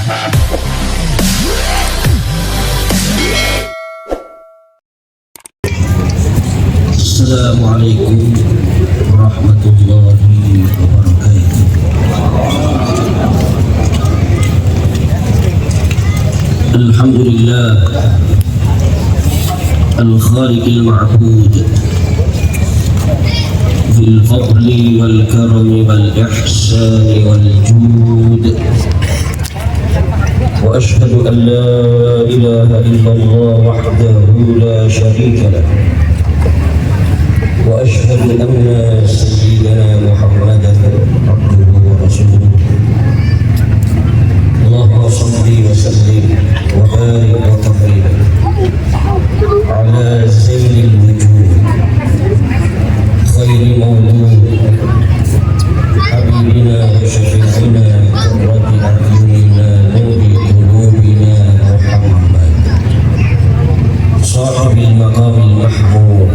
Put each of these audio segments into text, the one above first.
Assalamualaikum warahmatullahi wabarakatuh. Alhamdulillah al-khaliq al-ma'bud fil fadli wal karami wal ihsani wal jud. Wa ashhadu an la ilaha illallah wahdahu la sharika lah. وأشهد أن سيدنا محمدا عبده ورسوله. اللهم صل وسلم وبارك وكرم على زين الوجود خير مولود حبيبنا وشفيعنا قرة أعيننا نور قلوبنا محمد صاحب المقام المحمود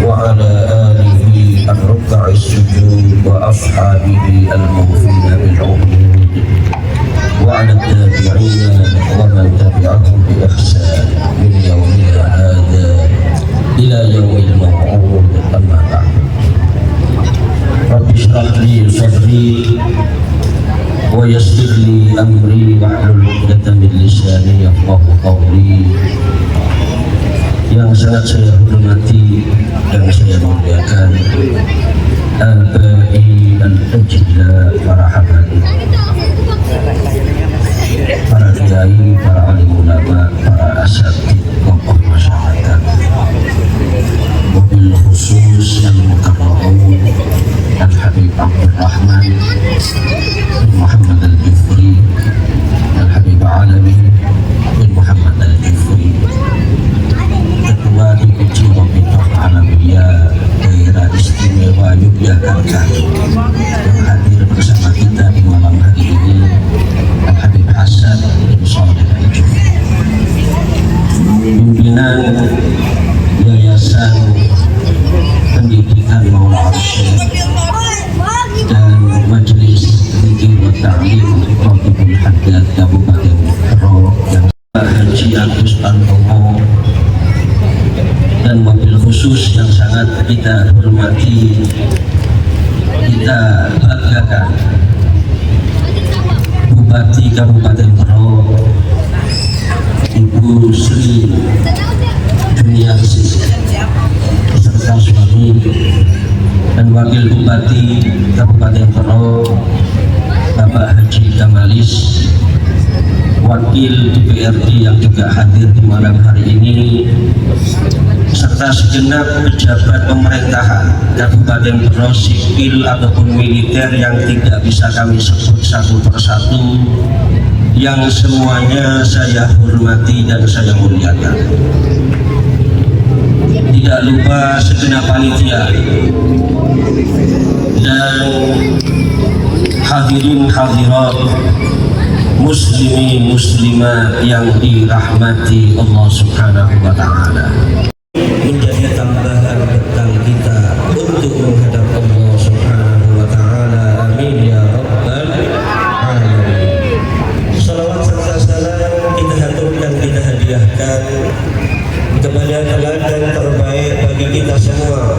وعلى آله الركع السجود وأصحابه الموفين بالعهود وعلى التابعين ومن تبعهم بإحسان من يومنا هذا إلى يوم الموعود. أما بعد رب اشرح لي صدري ويسر لي أمري واحلل عقدة من لساني يفقهوا قولي. Yang sangat saya hormati dan saya muliakan Al-Ba'i Al-Ujila, para habaib, para kiai, para alim ulama, para asatid, tokoh masyarakat, wabil khusus Al-Mukarramun Al-Habib Abdul Rahman bin Muhammad Al-Jufri, Al-Habib Alawi bin Muhammad Al-Jufri, Ketua DPC Rabithah Alawiyah Daerah Istimewa Yogyakarta yang hadir bersama kita di malam hari ini, Al-Habib Hasan bin Shalih Al-Jufri, pimpinan Yayasan Pendidikan Maula Arsyad dan Majelis Tinggi wa Ta'lim Ratibul Haddad Kabupaten Roh, yang Haji Agus Tantomo, dan mobil khusus yang sangat kita hormati, kita banggakan, Bupati Kabupaten Roh Ibu Sri Juniarsih beserta suami, dan Wakil Bupati Kabupaten Roh Bapak Haji Kamalis, Wakil DPRD yang juga hadir di malam hari ini, serta segenap pejabat pemerintahan Kabupaten Roh, sipil ataupun militer yang tidak bisa kami sebut satu persatu, yang semuanya saya hormati dan saya muliakan. Tidak lupa segenap panitia dan hadirin hadirat, muslimin muslimat yang dirahmati Allah Subhanahu wa Ta'ala, menjadi tambahan bekal kita untuk menghadap Allah Subhanahu wa Ta'ala. Amin ya rabbal alamin. Salawat serta salam kita haturkan, kita hadiahkan kepada teladan terbaik bagi kita semua,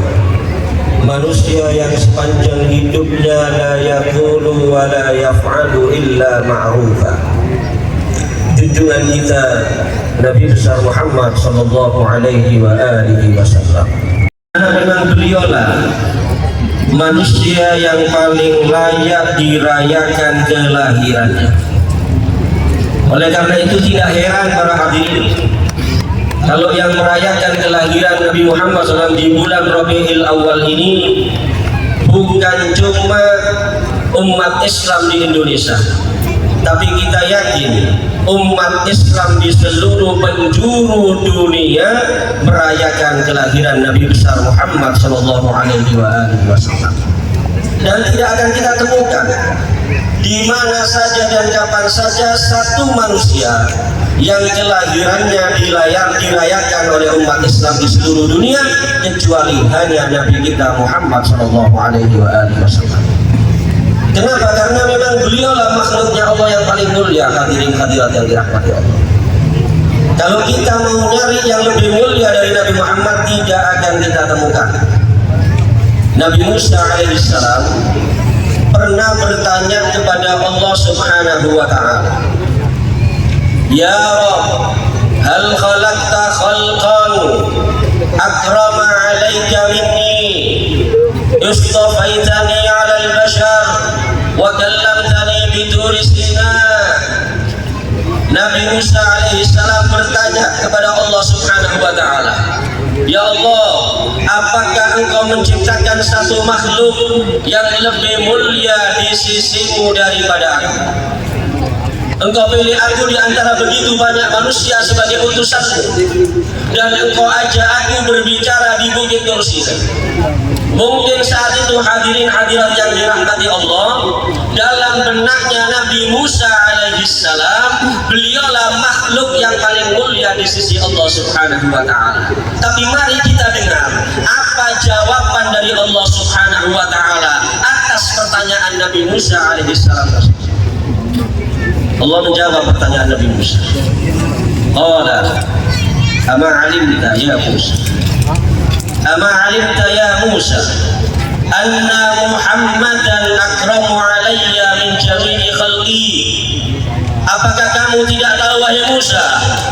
manusia yang sepanjang hidupnya la yaqulu wa la yaf'alu illa ma'rufa, junjungan kita Nabi besar Muhammad sallallahu alaihi wa alihi wasallam. Memang beliaulah manusia yang paling layak dirayakan kelahirannya. Oleh karena itu tidak heran para hadirin kalau yang merayakan kelahiran Nabi Muhammad SAW di bulan Rabiul Awal ini bukan cuma umat Islam di Indonesia, tapi kita yakin umat Islam di seluruh penjuru dunia merayakan kelahiran Nabi besar Muhammad Sallallahu Alaihi Wasallam. Dan tidak akan kita temukan di mana saja dan kapan saja satu manusia yang kelahirannya dirayakan oleh umat Islam di seluruh dunia kecuali hanya Nabi kita Muhammad Sallallahu Alaihi Wasallam. Kenapa? Karena memang beliaulah makhluknya Allah yang paling mulia, hadirin hadirat yang dirahmati Allah. Kalau kita mau nyari yang lebih mulia dari Nabi Muhammad, tidak akan kita temukan. Nabi Musa alaihissalam pernah bertanya kepada Allah Subhanahu wa ta'ala, Ya Rabb, hal khalaqta khalqan akrama alaika minni istafaitani ala al-bashar wa kallamtani bituri Sina. Nabi Musa alaihissalam bertanya kepada Allah Subhanahu wa ta'ala, Ya Allah, apakah engkau menciptakan satu makhluk yang lebih mulia di sisimu daripada aku? Engkau pilih aku di antara begitu banyak manusia sebagai utusanmu, dan engkau ajak aku berbicara di Bukit Nur Sina. Mungkin saat itu hadirin hadirat yang dirahmati Allah, dalam benaknya Nabi Musa alaihissalam, beliaulah makhluk yang paling mulia di sisi Allah Subhanahu wa ta'ala. Tapi mari kita dengar apa jawaban dari Allah Subhanahu wa ta'ala atas pertanyaan Nabi Musa alaihissalam. Allah menjawab pertanyaan Nabi Musa. Qala ama alimta ya Musa, ama alimta ya Musa anna Muhammadan akramu alayya min jami'i khalqi. Apakah kamu tidak tahu wahai Musa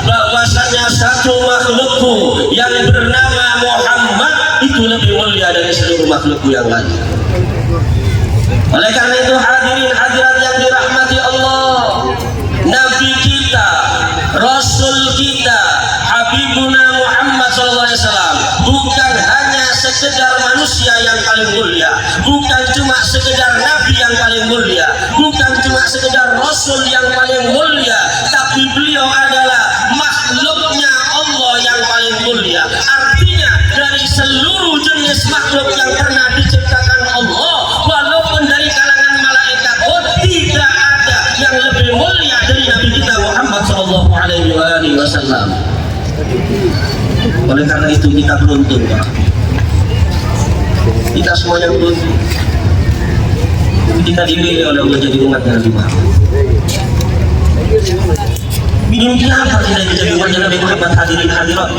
bahwasanya satu makhlukku yang bernama Muhammad itu lebih mulia dari seluruh makhlukku yang lain. Oleh karena itu hadirin hadirat yang dirahmati Allah, Nabi kita, Rasul kita, Habibuna Muhammad SAW bukan hanya sekedar manusia yang paling mulia, bukan cuma sekedar Nabi yang paling mulia, bukan cuma sekedar Rasul yang paling mulia, tapi beliau adalah makhluknya Allah yang paling mulia. Artinya dari seluruh jenis makhluk yang pernah diciptakan Allah, walaupun dari kalangan malaikat pun tidak ada yang lebih mulia dari Nabi kita Muhammad SAW. Oleh karena itu kita beruntung, Pak. Kita semuanya beruntung. Kita dipilih oleh Allah jadi umat Nabi Muhammad. Mimpi apa kita jadi umatnya Nabi Muhammad, hadirin hadirat?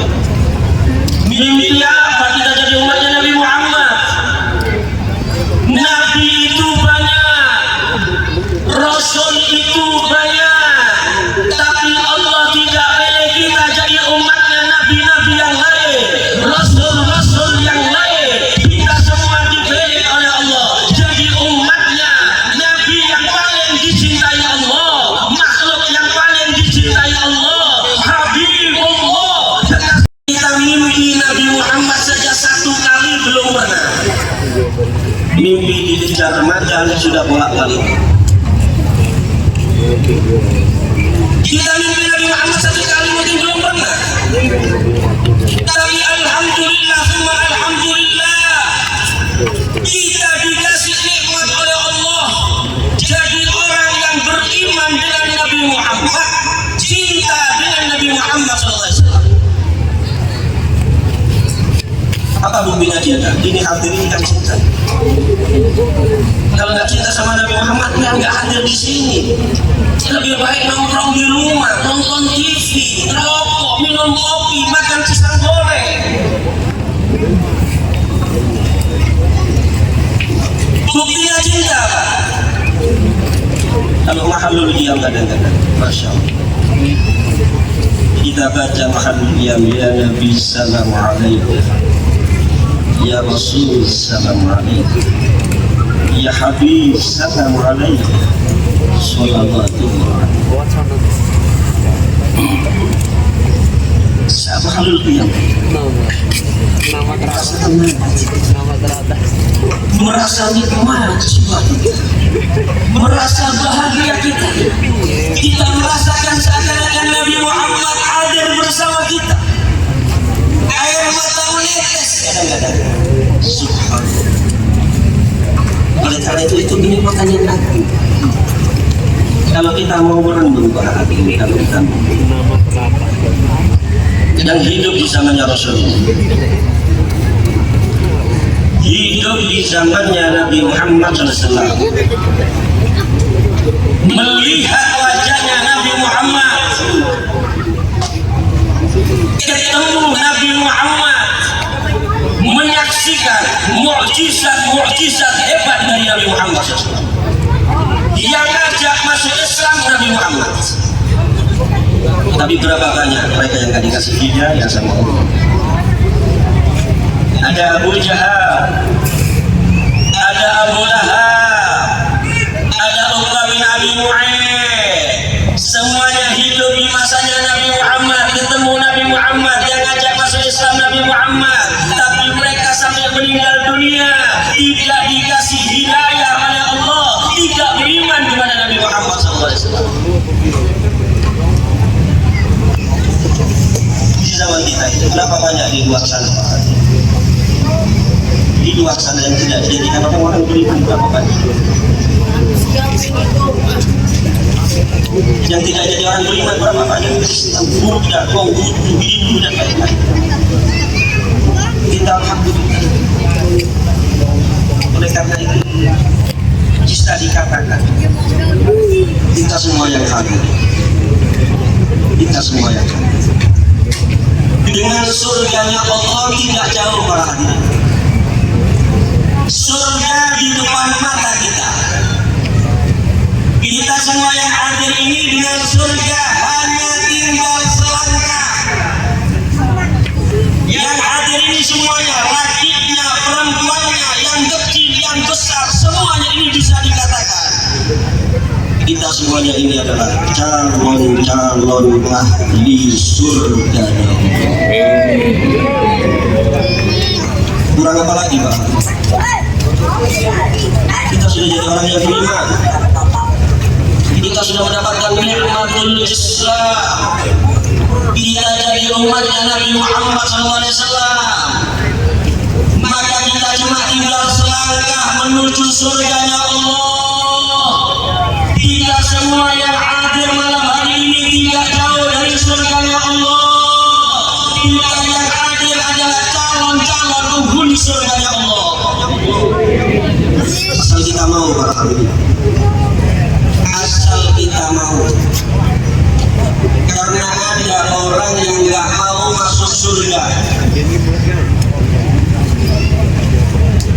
Mimpi apa kita jadi umatnya Nabi Muhammad? Nabi itu banyak, Rasul itu banyak, tapi Allah tidak pilih kita jadi umatnya nabi-nabi yang lain, Rasul-Rasul yang lain. Kita semua dipilih oleh Allah jadi umatnya Nabi yang paling dicintai Allah, makhluk yang paling dicintai Allah, Habibullah. Kita mimpi Nabi Muhammad saja satu kali belum pernah. Mimpi dikejar remaja sudah bolak-balik. Kita mimpi Nabi Muhammad satu kali mungkin belum pernah. Tapi alhamdulillah, semua alhamdulillah, kita dikasih nikmat oleh Allah jadi orang yang beriman dengan Nabi Muhammad, cinta dengan Nabi Muhammad SAW. Apa buktinya dia? Ini hadirin kan cinta. Kalau nggak cinta sama Nabi Muhammad, nggak hadir di sini. Lebih baik nongkrong di rumah, nonton TV, rokok, minum kopi, makan pisang goreng. Buktinya cinta, Pak. Kalau mahalul qiyam kadang-kadang, Masya Allah, kita baca mahalul qiyam, ya Nabi salam alaikum, ya Rasul salam alaikum, ya Habib salam alaikum, sallallahu alaihi wasallam. Siapa halul qiyam? Merasa nikmat jiwa kita, merasa bahagia kita. Kita merasakan seakan-akan Nabi Muhammad hadir bersama kita. Air mata menetes kadang-kadang. Subhanallah. Oleh karena itu kenikmatan yang agung. Kalau kita mau merenung hati ini, kalau kita mau yang hidup di zamannya Rasulullah, hidup di zamannya Nabi Muhammad SAW, melihat yang ngajak masuk Islam Nabi Muhammad. Tapi berapa banyak mereka yang gak dikasih hidayah sama Allah? Ada Abu Jahal, ada Abu Lahab, ada Uqbah bin Abi Mu'ayyid. Semuanya hidup di masanya Nabi Muhammad, ketemu Nabi Muhammad, yang ngajak masuk Islam Nabi Muhammad. Tapi mereka sampai meninggal dunia tidak dikasih hidayah oleh Allah, tidak beriman kepada Nabi Muhammad SAW. Di zaman kita itu berapa banyak di luar sana, di luar sana yang tidak dijadikan orang beriman, berapa banyak yang tidak jadi orang beriman, berapa banyak budak, hindu dan lain-lain. Kita alhamdulillah. Oleh karena itu bisa dikatakan kita semua yang hadir, kita semua yang hadir dengan surganya Allah tidak jauh para hadirin. Surga di depan mata kita. Kita semua yang hadir ini dengan surga hanya tinggal selangkah. Yang hadir ini semuanya, laki-nya, perempuannya, yang kecil, yang besar, semuanya ini bisa dikatakan kita semuanya ini adalah calon-calon ahli surga. Kurang apa lagi, Pak? Kita sudah jadi orang yang beriman. Kita sudah mendapatkan nikmatul Islam. Kita jadi umatnya Nabi Muhammad SAW. Maka kita cuma tinggal selangkah menuju surganya Allah. Kita semua yang hadir malam hari ini tidak jauh dari surganya Allah. Kita yang hadir adalah calon-calon penghuni surganya Allah. Asal kita mau para hadirin. Asal kita mau. Karena ada orang yang nggak mau masuk surga.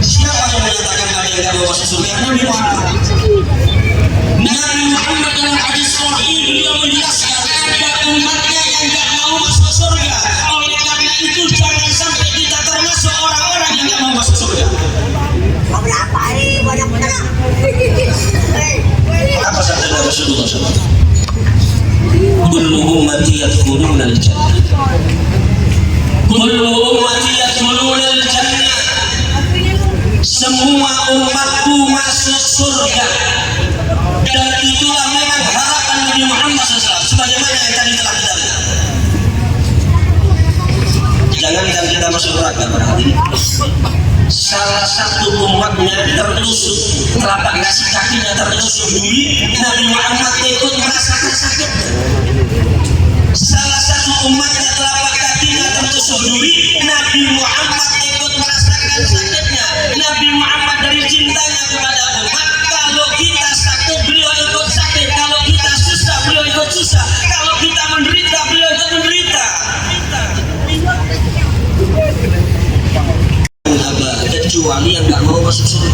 Siapa yang menyatakan ada yang nggak mau masuk surga? Nabi Muhammad. Nabi Muhammad dalam hadis sahih beliau menjelaskan ada umatnya yang nggak mau masuk surga. Oleh karena itu jangan sampai kita termasuk orang-orang yang nggak mau masuk surga. Apa sabda Rasulullah SAW? Kullu ummati yadkhuluna al-jannah. Kullu ummati yadkhuluna al-jannah. Semua umatku masuk surga. Dan itulah memang harapan Nabi Muhammad SAW, sebagaimana yang tadi telah kita lihat. Jangankan kita masuk neraka pada hari ini, salah satu umatnya tertusuk, telapak kakinya tertusuk duri, Nabi Muhammad ikut merasakan sakitnya. Salah satu umatnya telapak kakinya tertusuk duri, Nabi Muhammad ikut merasakan sakitnya. Nabi Muhammad dari cintanya kepada umat, kalau kita sakit beliau ikut sakit, kalau kita susah beliau ikut susah, kalau kita menderita beliau ikut menderita. Kecuali yang nggak mau masuk surga.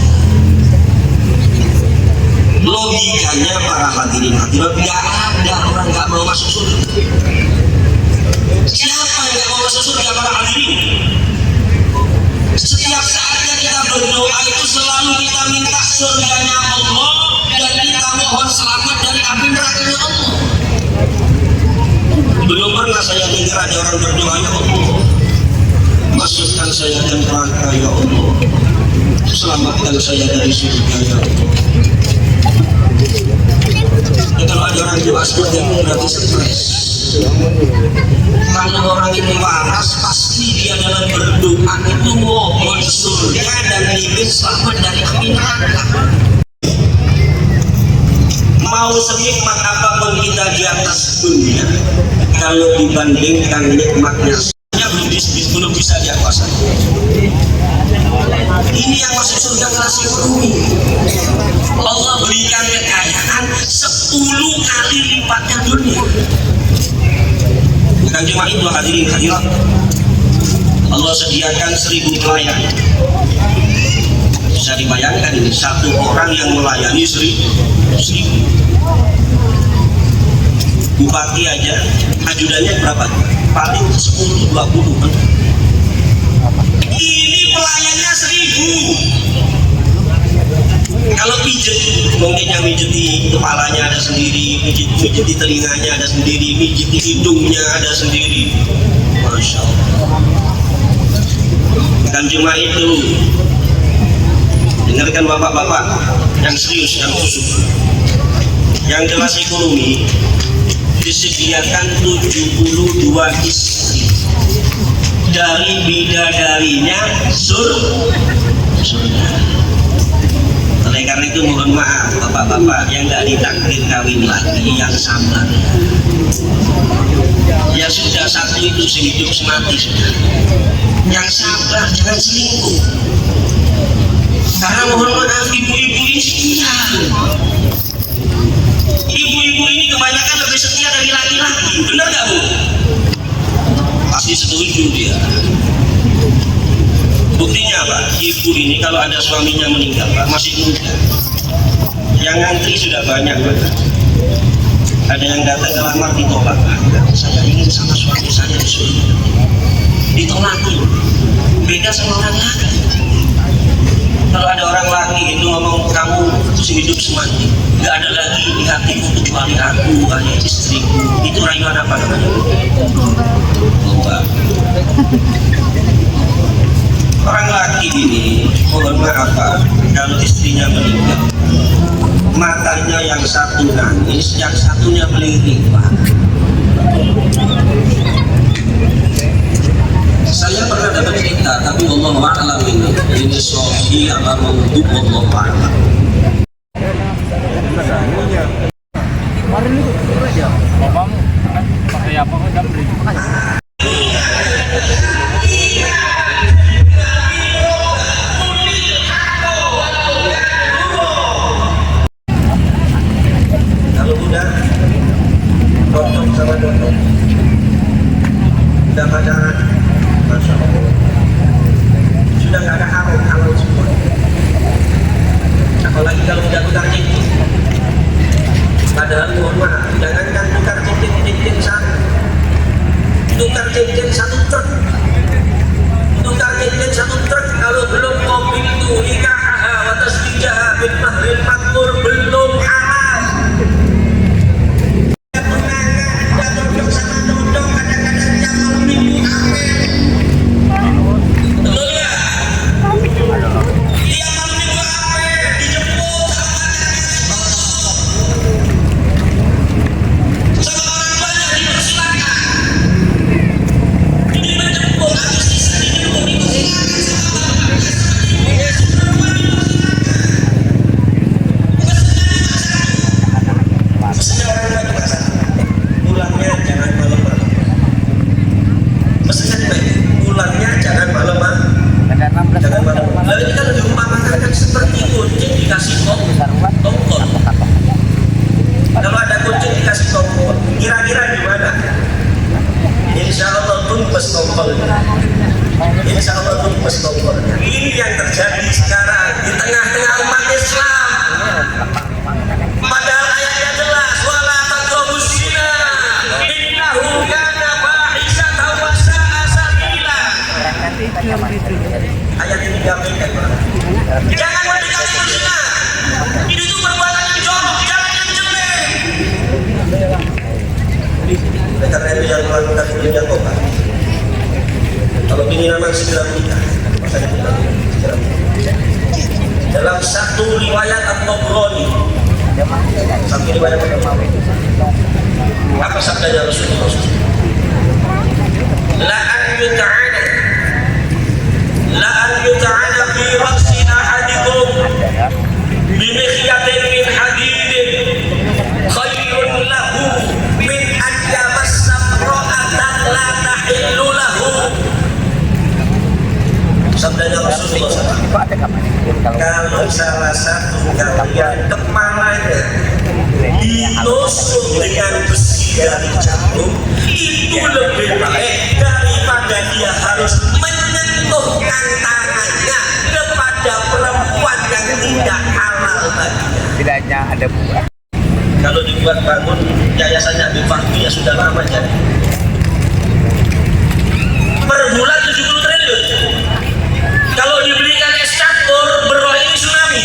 Logikanya para hadirin hadirat, nggak ada orang nggak mau masuk surga. Siapa yang nggak mau masuk surga para hadirin? Setiap saatnya kita berdoa itu selalu kita minta surganya Allah dan kita mohon selamat dari api nerakanya Allah. Belum pernah saya dengar ada orang berdoa, ya Allah, masukkan saya ke neraka ya Allah, selamatkan saya dari surga ya Allah. Kalau ada orang doa seperti itu berarti stres. Kalau orang itu waras, pasti dia dalam berdoa itu mohon surga dan ingin selamat dari api neraka. Mau senikmat apapun kita di atas dunia, kalau dibandingkan nikmatnya belum bisa dia kuasai. Ini yang masuk surga kelas ekonomi. Allah berikan kekayaan 10 kali lipatnya dunia. Bukan cuma itu hadirin hadirat, Allah sediakan 1000 pelayan. Bisa dibayangkan ini satu orang yang melayani 1000 1000. Bupati aja ajudannya berapa? Paling 10-20 kan. Ini pelayannya 1000. Kalau pijet, mungkin yang mijet di kepalanya ada sendiri, mijet di telinganya ada sendiri, mijet di hidungnya ada sendiri. Masya Allah. Bukan cuma itu, dengarkan bapak-bapak yang serius, yang khusus, yang kelas ekonomi disediakan 72 istri dari bidadarinya surga. Oleh karena itu mohon maaf bapak-bapak yang nggak ditakdir kawin lagi, yang sabar. Ya sudah, satu itu sehidup semati sudah. Yang sabar, jangan selingkuh. Karena mohon maaf ibu-ibu ini setia. Ibu-ibu ini kebanyakan lebih setia dari laki-laki, benar nggak Bu? Pasti setuju dia. Buktinya apa? Ibu ini kalau ada suaminya meninggal, Pak, masih muda. Yang ngantri sudah banyak, Pak. Ada yang datang ngelamar ditolak. Saya ingin sama suami saya di surga. Ditolaki. Beda sama orang laki. Kalau ada orang laki itu ngomong kamu sehidup semati, nggak ada lagi di hatiku kecuali aku, hanya istriku. Itu rayuan apa namanya? Orang laki ini, mohon maaf Pak, kalau istrinya meninggal, matanya yang satu nangis, yang satunya melirik Pak. Saya pernah dapat cerita, tapi Allah a'lam ini sahih apa maudhu, Allah a'lam. Kemarin itu aja, bapakmu pakai apa kok jam beli? Kalau udah cocok sama dokter, udah pacaran, Masya Allah, sudah nggak ada halal semua. Apalagi kalau udah tukar cincin, padahal mohon maaf, jangankan tukar cincin satu, tukar cincin satu truk, tukar cincin satu truk, kalau belum mobil itu nikah wa tasbijah bil mahril makmur belum halal. Ini yang terjadi sekarang di tengah-tengah umat Islam. Padahal ayatnya jelas, wala taqrabuz zina innahu kana fahishatan wa sa'a sabila. Ayat ini diambilkan. Jangan mendekati zina. Itu perbuatan yang jorok, jangan yang jelek. Karena itu yang melakukan dunia tobat. Kalau ini memang segera menikah, dalam satu riwayat At-Tabrani, satu riwayat apa sabdanya Rasulullah? La an yuta'ana fi ra'si ahadikum bi mikhyatin min hadidin khairun lahu min an yamassa imra'atan la tahillu lahu. Sabdanya Rasulullah SAW, kalau salah satu kalian kepalanya ditusuk dengan besi dari jarum, itu lebih baik daripada dia harus menyentuhkan tangannya kepada perempuan yang tidak halal baginya. Tidak hanya ada Kalau dibuat bangun yayasannya Habib Fahmi ya sudah lama jadi. Per bulan 70 triliun. Kalau dibelikan es campur berroh ini tsunami.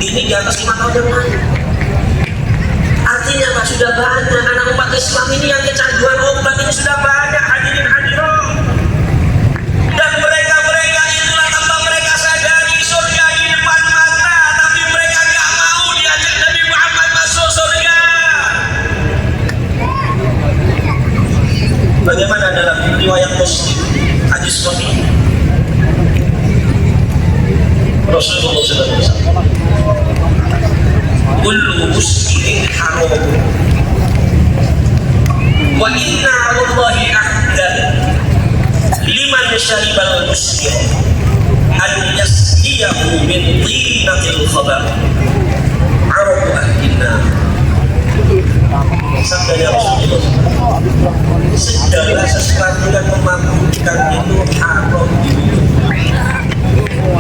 Ini di atas 5 tahun yang lalu. Artinya Pak, sudah banyak anak umat Islam ini yang kecanduan obat ini sudah banyak, hadirin hadirat. Dan mereka itulah tanpa mereka sadari surga di depan mata, tapi mereka nggak mau diajak Nabi Muhammad masuk surga. Bagaimana dalam riwayat Muslim hadis sahih Rasulullah SAW, kullu muslimin haram wa inna 'ala Allahi ahdan liman syaribal muslim an yasqiyahu min tinatil khabar arabu ahlina. Sabda Rasulullah, segala sesuatu yang memabukkan itu haram diminum.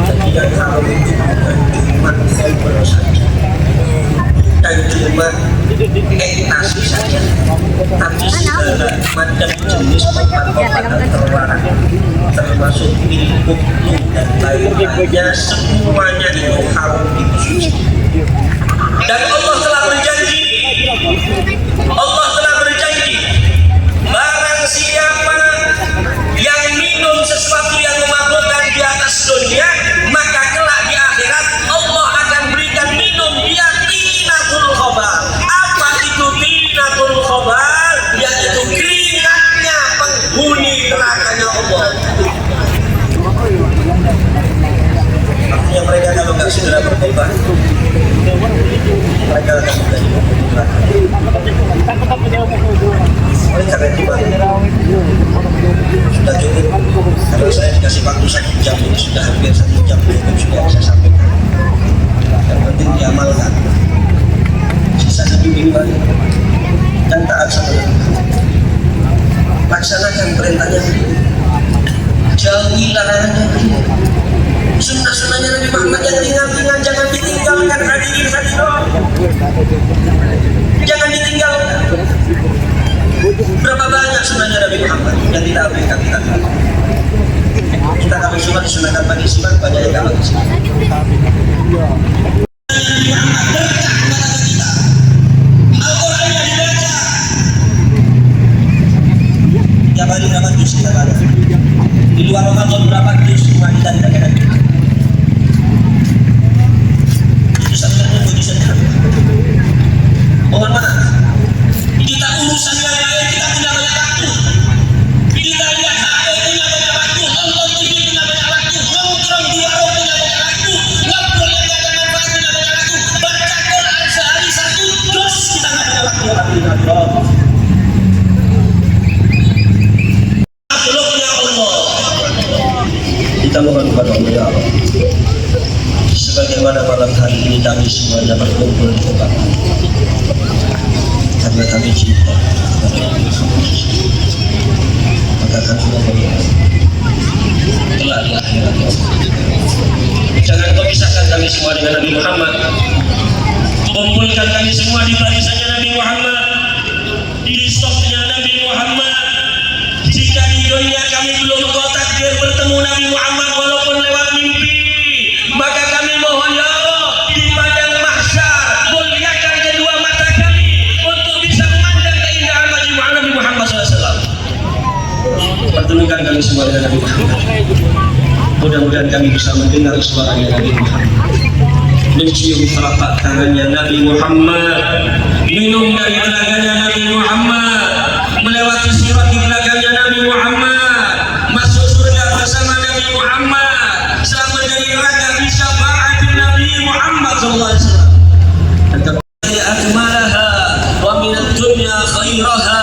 Jadi yang haram itu bukan cuma khamr saja dan cuma ekstasi saja, tapi segala macam jenis obat-obatan terlarang termasuk pil, kutu dan lain-lainnya, semuanya itu haram dikonsumsi. Dan Allah telah berjanji barang siapa yang minum sesuatu yang memabukkan di atas dunia, maka kelak di akhirat Allah akan berikan minum dia tinatul khabar. Apa itu tinatul khabar? Yaitu keringatnya penghuni nerakanya Allah. Artinya mereka kalau nggak segera bertobat, mereka akan menjadi neraka. Oleh karena itu sudah cukup. Kalau saya dikasih waktu 1 jam ini sudah hampir 1 jam itu sudah saya sampaikan. Yang penting diamalkan. Sisa bimbingan dan taat sama Allah. Laksanakan perintahnya, jauhi larangannya. Sunnah-sunnahnya Nabi Muhammad yang ringan-ringan jangan ditinggalkan, hadirin hadirat. Jangan ditinggalkan. Berapa banyak sunnahnya Nabi Muhammad yang kita abaikan kita. Kita kalau sholat disunahkan pagi siang, banyak yang kalau siang. Nabi Muhammad berkah kepada kita. Al-Qur'annya dibaca. Tiap hari berapa juz kita baca? Di luar Ramadan berapa juz semua kita tidak. Itu satu juz saja. Mohon maaf. Kita urusan yang lain kita punya banyak waktu. Kita lihat HP punya banyak waktu, nonton TV punya banyak waktu, nongkrong di warung punya banyak waktu, ngobrol yang gak ada manfaat punya banyak waktu, baca Quran sehari 1 juz kita gak punya waktu. Makhluknya Allah. Kita mohon kepada Allah, ya Allah, sebagaimana malam hari ini kami semuanya berkumpul di tempat karena kami cinta maka kami mohon kelak di akhirat. Jangan kau pisahkan kami semua dengan Nabi Muhammad. Kumpulkan kami semua di barisannya Nabi Muhammad, di sofnya Nabi Muhammad. Jika di dunia kami belum kau takdir bertemu Nabi Muhammad walaupun lewat mimpi, maka kami mohon ya Allah di padang mahsyar muliakan kedua mata kami untuk bisa memandang keindahan majmuk Nabi Muhammad SAW. Pertemukan kami semua dengan Nabi Muhammad. Mudah-mudahan kami bisa mendengar suaranya Nabi Muhammad, mencium telapak tangannya Nabi Muhammad, minum dari belakangnya Nabi Muhammad, melewati sirat di belakangnya Nabi Muhammad, masuk surga bersama Nabi Muhammad, selamat dari neraka bisa ba'atin Nabi Muhammad SAW. Akmalaha wa minad dunya khairaha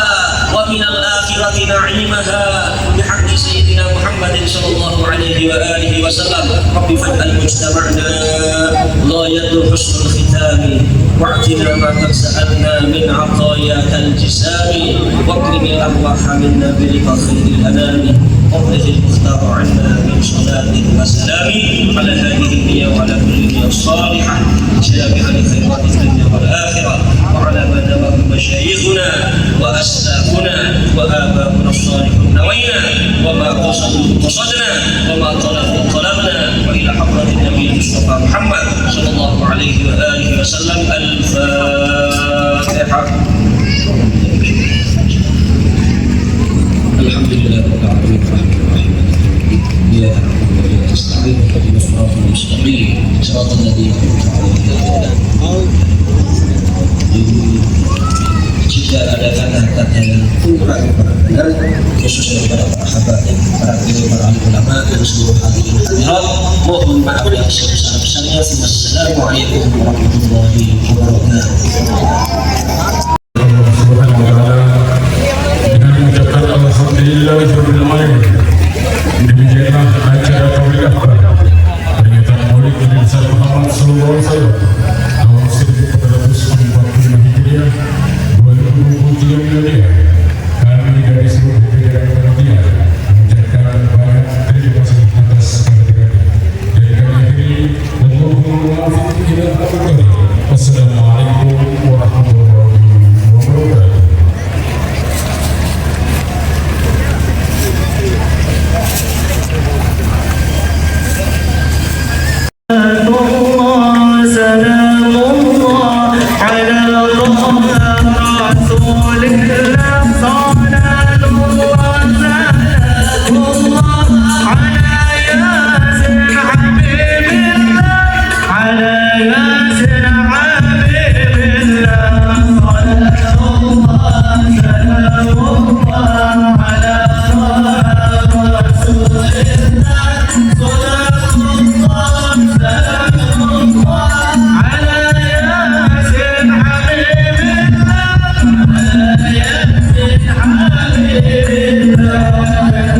wa minal akhirati na'imaha bihaqqi sayyidina Muhammadin sallallahu alaihi wa alihi wa sallam. Rabbi fad'al mujtama'na ghayatul husnul khitami wa'tina ma qad sa'alna min 'atayaka al-jisami wa akrimil arwaha minna bi khairil anami وَقْلِهِ الْمُخْتَارُ عَنَّا مِنْ صَلَاةٍ وَسَلَامٍ عَلَى هَذِهِ النِّيَّةِ وَعَلَى كُلِّ نِيَّةٍ صَالِحَةٍ ووصلنا بها لخيرات الدنيا والآخرة، وعلى ما نواه مشايخنا وأسلافنا وآباؤنا الصالحون نوينا، وما قصدوا قصدنا، وما طلبوا طلبنا، وإلى حضرة النبي المصطفى محمد صلى الله عليه وآله وسلم. الفاتحة. الحمد لله رب العالمين الرحمن الرحيم إياك نعبد وإياك نستعين اهدنا الصراط المستقيم صراط الذين أنعمت عليهم. Jika ada kata-kata yang kurang benar, khususnya kepada para habaib, para kiai, para ulama dan seluruh hadirin hadirat, mohon maaf yang sebesar-besarnya. Wassalamualaikum warahmatullahi wabarakatuh. Dengan mengucapkan alhamdulillahirrahmanirrahim, demikianlah acara kami akbar peringatan Maulid Nabi besar Muhammad sallallahu alaihi wasallam tahun 1445 Hijriah 2023 Miladiah. Kami dari seluruh jajaran panitia mengucapkan banyak terima kasih atas kehadiran dan kami akhiri Allahumma muwaffiq ila aqwamit thoriq. Wassalamualaikum warahmatullahi wabarakatuh. Yeah.